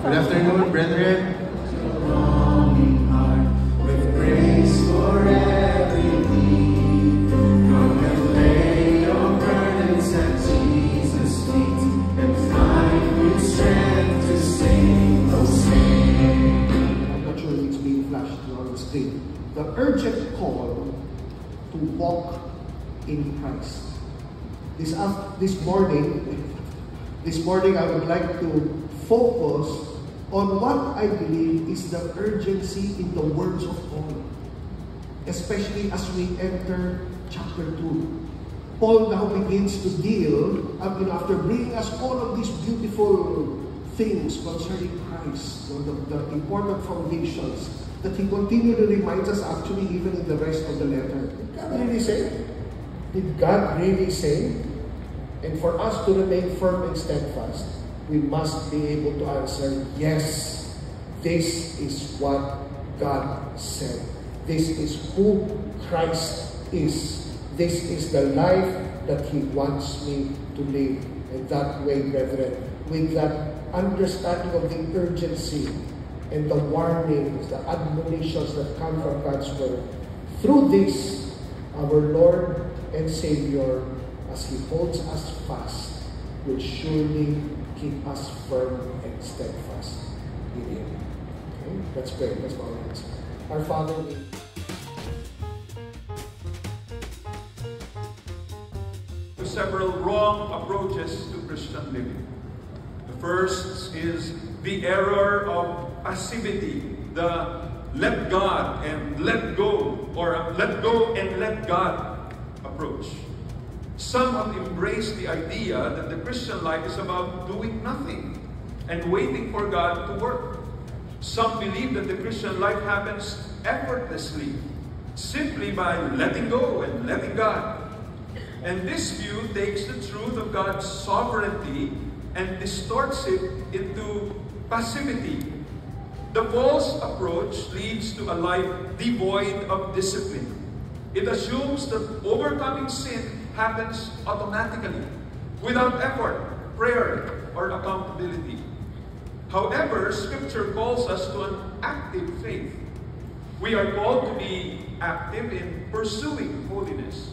Good afternoon, brethren. With grace for every need, come and lay your burdens at Jesus' feet, and find new strength to sing those things. I'm not sure if it's being flashed on the screen. The urgent call to walk in Christ. This morning I would like to focus on what I believe is the urgency in the words of Paul, especially as we enter chapter 2. Paul now begins to deal, after bringing us all of these beautiful things concerning Christ, the important foundations that he continually reminds us, actually even in the rest of the letter. Did God really say? Did God really say? And for us to remain firm and steadfast, we must be able to answer, yes, this is what God said. This is who Christ is. This is the life that He wants me to live. And that way, brethren, with that understanding of the urgency and the warnings, the admonitions that come from God's Word, through this, our Lord and Savior, as He holds us fast, will surely keep us firm and steadfast in Him. Okay? Let's pray. Let's bow our heads. Our Father, several wrong approaches to Christian living. The first is the error of passivity, the let God and let go, or let go and let God approach. Some have embraced the idea that the Christian life is about doing nothing and waiting for God to work. Some believe that the Christian life happens effortlessly, simply by letting go and letting God. And this view takes the truth of God's sovereignty and distorts it into passivity. The false approach leads to a life devoid of discipline. It assumes that overcoming sin happens automatically, without effort, prayer, or accountability. However, Scripture calls us to an active faith. We are called to be active in pursuing holiness,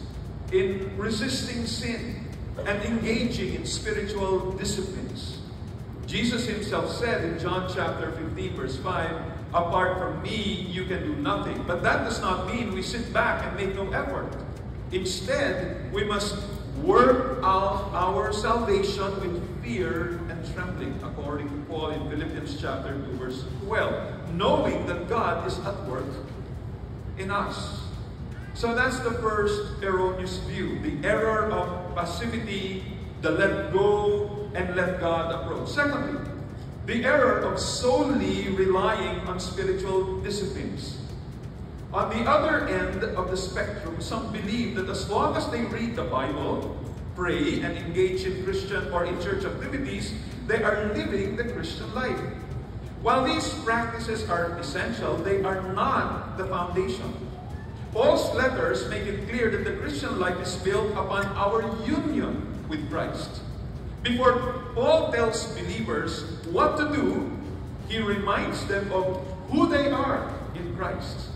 in resisting sin, and engaging in spiritual disciplines. Jesus Himself said in John chapter 15, verse 5, "Apart from me, you can do nothing." But that does not mean we sit back and make no effort. Instead, we must work out our salvation with fear and trembling, according to Paul in Philippians chapter 2, verse 12, knowing that God is at work in us. So that's the first erroneous view, the error of passivity, the let go and let God approach. Secondly, the error of solely relying on spiritual disciplines. On the other end of the spectrum, some believe that as long as they read the Bible, pray, and engage in Christian or in church activities, they are living the Christian life. While these practices are essential, they are not the foundation. Paul's letters make it clear that the Christian life is built upon our union with Christ. Before Paul tells believers what to do, he reminds them of who they are in Christ.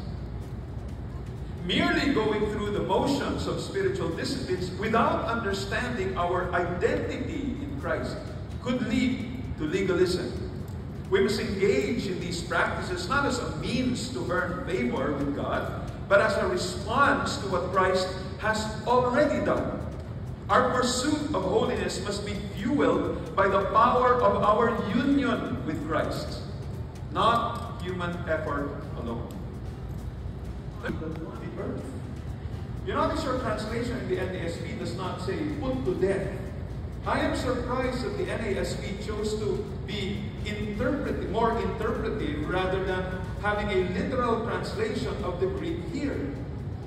Merely going through the motions of spiritual disciplines without understanding our identity in Christ could lead to legalism. We must engage in these practices not as a means to earn favor with God, but as a response to what Christ has already done. Our pursuit of holiness must be fueled by the power of our union with Christ, not human effort alone. You notice your translation in the NASB does not say put to death. I am surprised that the NASB chose to be more interpretive rather than having a literal translation of the Greek here.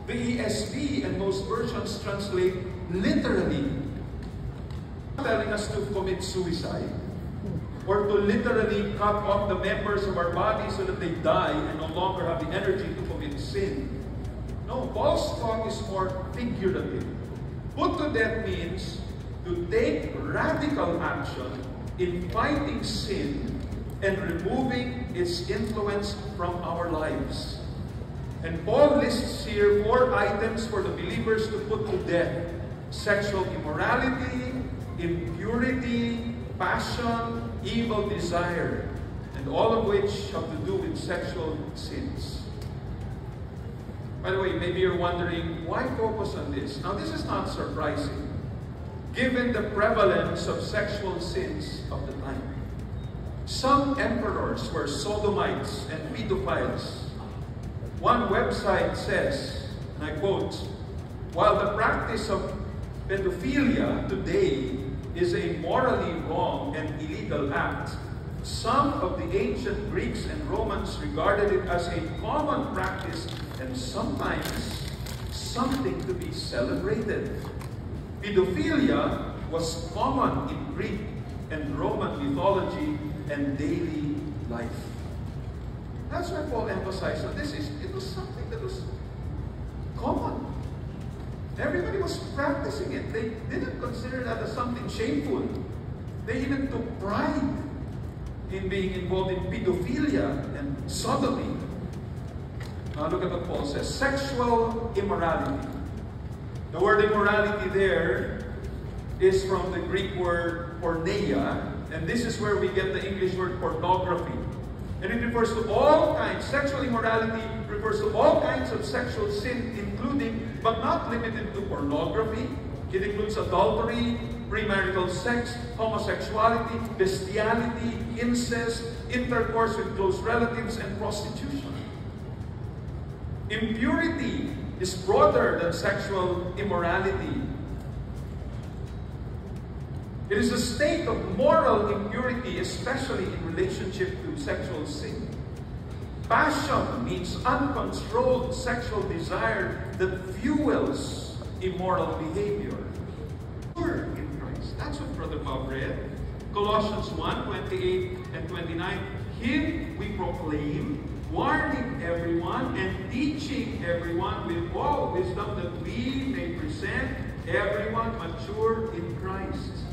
The ESV and most versions translate literally, telling us to commit suicide or to literally cut off the members of our body so that they die and no longer have the energy to commit sin. No, Paul's talk is more figurative. Put to death means to take radical action in fighting sin and removing its influence from our lives. And Paul lists here 4 items for the believers to put to death: sexual immorality, impurity, passion, evil desire, and all of which have to do with sexual sins. By the way, maybe you're wondering, why focus on this? Now, this is not surprising, given the prevalence of sexual sins of the time. Some emperors were sodomites and pedophiles. One website says, and I quote, "While the practice of pedophilia today is a morally wrong and illegal act, some of the ancient Greeks and Romans regarded it as a common practice and sometimes something to be celebrated." Pedophilia was common in Greek and Roman mythology and daily life. That's why Paul emphasized that it was something that was common. Everybody was practicing it. They didn't consider that as something shameful. They even took pride in being involved in pedophilia and sodomy. Now look at what Paul says. Sexual immorality. The word immorality there is from the Greek word porneia, and this is where we get the English word pornography. And it refers to all kinds, sexual immorality refers to all kinds of sexual sin, including, but not limited to, pornography. It includes adultery, premarital sex, homosexuality, bestiality, incest, intercourse with close relatives, and prostitution. Impurity is broader than sexual immorality. It is a state of moral impurity, especially in relationship to sexual sin. Passion means uncontrolled sexual desire that fuels immoral behavior. We're in Christ. That's what Brother Bob read. Colossians 1:28 and 29. Him we proclaim, warning everyone and teaching everyone with all wisdom, that we may present everyone mature in Christ.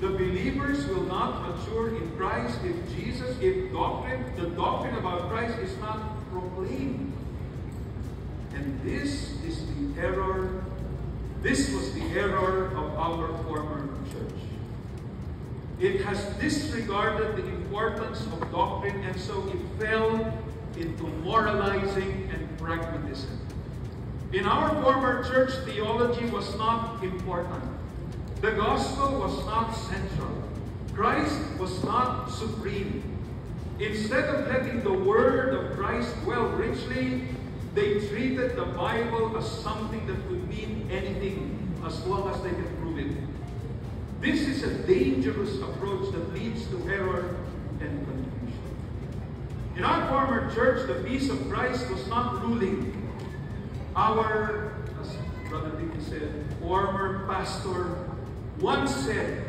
The believers will not mature in Christ if the doctrine about Christ is not proclaimed. And this was the error of our former church. It has disregarded the importance of doctrine, and so it fell into moralizing and pragmatism. In our former church, theology was not important. The gospel was not central. Christ was not supreme. Instead of letting the word of Christ dwell richly, they treated the Bible as something that could mean anything as long as they can prove it. This is a dangerous approach that leads to error and confusion. In our former church, the peace of Christ was not ruling. Our, as Brother Dicky said, former pastor once said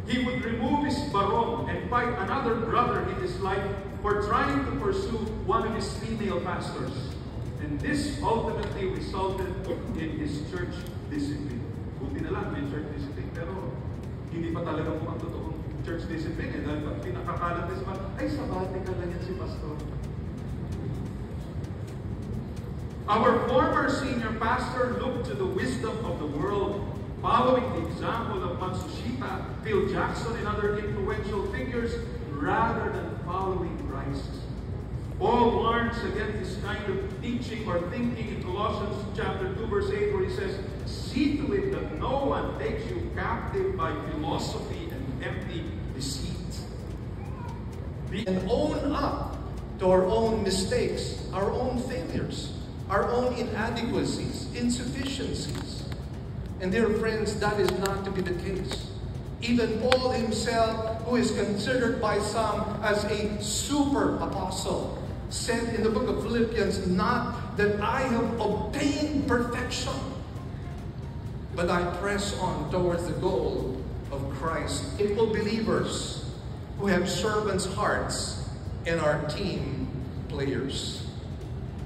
he would remove his barong and fight another brother in his life for trying to pursue one of his female pastors. And this ultimately resulted in his church discipline. Buti na lang, may church discipline, pero hindi pa talaga mukhang totoong church discipline. Dahil pag pinakakalat niya sa ay, sabbatical lang yan si pastor. Our former senior pastor looked to the wisdom of the world, following the example of Matsushita, Phil Jackson, and other influential figures, rather than following Christ. Paul warns against this kind of teaching or thinking in Colossians chapter 2, verse 8, where he says, "See to it that no one takes you captive by philosophy and empty deceit." And own up to our own mistakes, our own failures, our own inadequacies, insufficiencies. And dear friends, that is not to be the case. Even Paul himself, who is considered by some as a super apostle, said in the book of Philippians, "Not that I have obtained perfection, but I press on towards the goal of Christ." Faithful believers who have servants' hearts and are team players.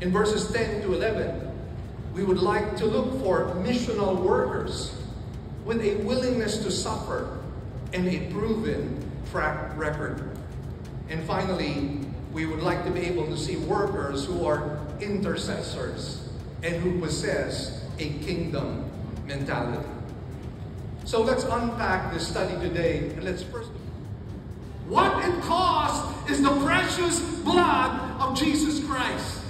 In verses 10 to 11, we would like to look for missional workers with a willingness to suffer and a proven track record. And finally, we would like to be able to see workers who are intercessors and who possess a kingdom mentality. So let's unpack this study today, and let's first... What it costs is the precious blood of Jesus Christ.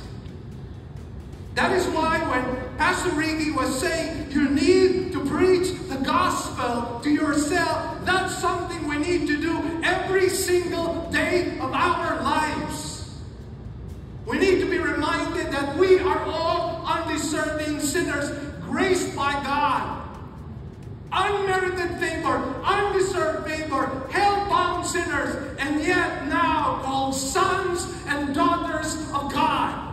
That is why when Pastor Ricky was saying you need to preach the gospel to yourself, that's something we need to do every single day of our lives. We need to be reminded that we are all undeserving sinners, graced by God. Unmerited favor, undeserved favor, hell-bound sinners, and yet now called sons and daughters of God.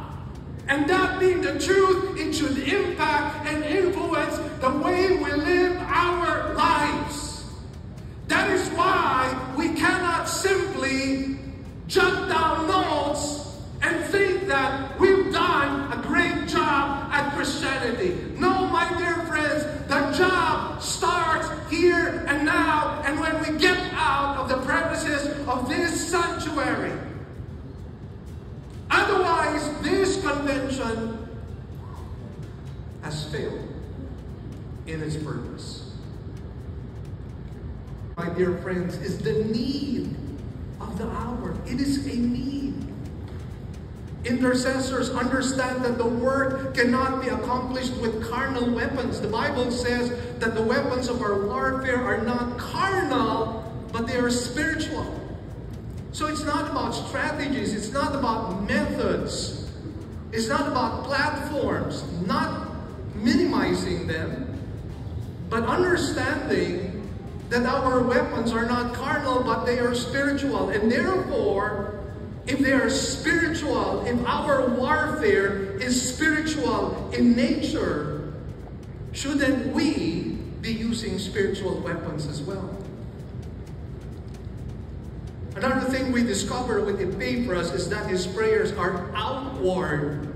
And that being the truth, it should impact and influence the way we live our lives. That is why we cannot simply jot down notes and think that we've done a great job at Christianity. No, my dear friends, the job starts here and now, and when we get out of the premises of this sanctuary. Otherwise, this convention has failed in its purpose. My dear friends, is the need of the hour. It is a need. Intercessors understand that the work cannot be accomplished with carnal weapons. The Bible says that the weapons of our warfare are not carnal, but they are spiritual. So it's not about strategies, it's not about methods, it's not about platforms, not minimizing them, but understanding that our weapons are not carnal, but they are spiritual. And therefore, if they are spiritual, if our warfare is spiritual in nature, shouldn't we be using spiritual weapons as well? Another thing we discover with Epaphras is that his prayers are outward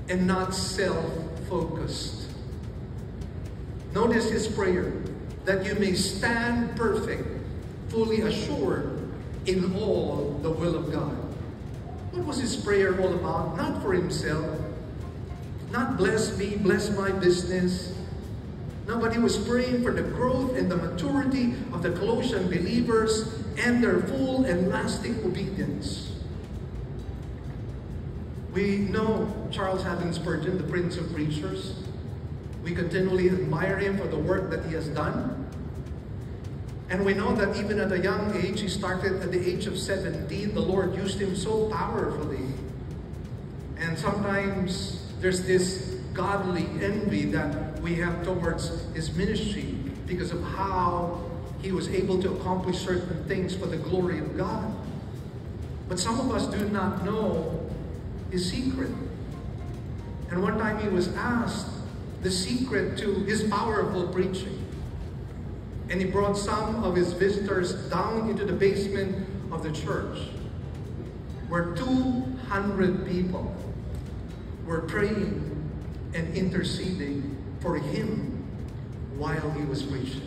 and not self-focused. Notice his prayer, that you may stand perfect, fully assured in all the will of God. What was his prayer all about? Not for himself, not bless me, bless my business. No, but he was praying for the growth and the maturity of the Colossian believers and their full and lasting obedience. We know Charles Haddon Spurgeon, the Prince of Preachers. We continually admire him for the work that he has done. And we know that even at a young age, he started at the age of 17, the Lord used him so powerfully. And sometimes there's this godly envy that we have towards his ministry because of how he was able to accomplish certain things for the glory of God. But some of us do not know his secret. And one time he was asked the secret to his powerful preaching. And he brought some of his visitors down into the basement of the church, where 200 people were praying and interceding for him while he was preaching.